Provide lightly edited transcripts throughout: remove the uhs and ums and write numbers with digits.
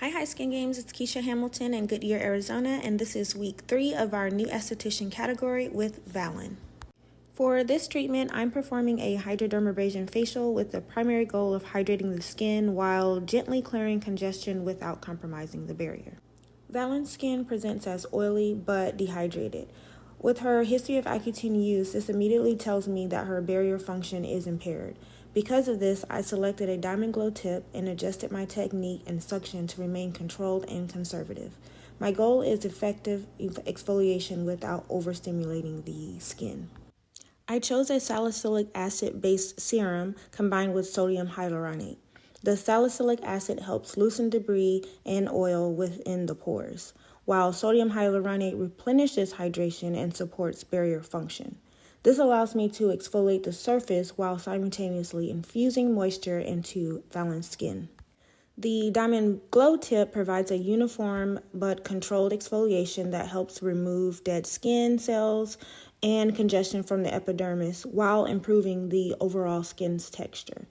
Hi Skin Games, it's Keisha Hamilton in Goodyear, Arizona, and this is week 3 of our new esthetician category with Valen. For this treatment, I'm performing a hydrodermabrasion facial with the primary goal of hydrating the skin while gently clearing congestion without compromising the barrier. Valen's skin presents as oily but dehydrated. With her history of Accutane use, this immediately tells me that her barrier function is impaired. Because of this, I selected a diamond glow tip and adjusted my technique and suction to remain controlled and conservative. My goal is effective exfoliation without overstimulating the skin. I chose a salicylic acid-based serum combined with sodium hyaluronate. The salicylic acid helps loosen debris and oil within the pores, while sodium hyaluronate replenishes hydration and supports barrier function. This allows me to exfoliate the surface while simultaneously infusing moisture into Valen's skin. The Diamond Glow Tip provides a uniform but controlled exfoliation that helps remove dead skin cells and congestion from the epidermis while improving the overall skin's texture.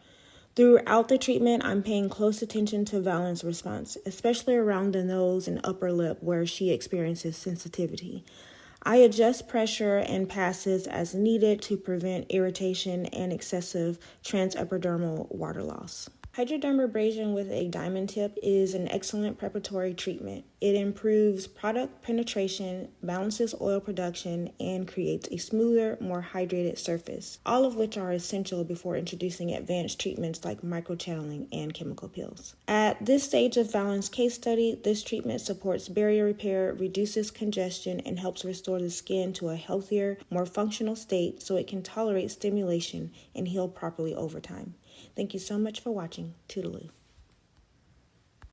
Throughout the treatment, I'm paying close attention to Valen's response, especially around the nose and upper lip where she experiences sensitivity. I adjust pressure and passes as needed to prevent irritation and excessive transepidermal water loss. Hydrodermabrasion with a diamond tip is an excellent preparatory treatment. It improves product penetration, balances oil production, and creates a smoother, more hydrated surface, all of which are essential before introducing advanced treatments like microchanneling and chemical peels. At this stage of Valen's case study, this treatment supports barrier repair, reduces congestion, and helps restore the skin to a healthier, more functional state so it can tolerate stimulation and heal properly over time. Thank you so much for watching. Toodaloo.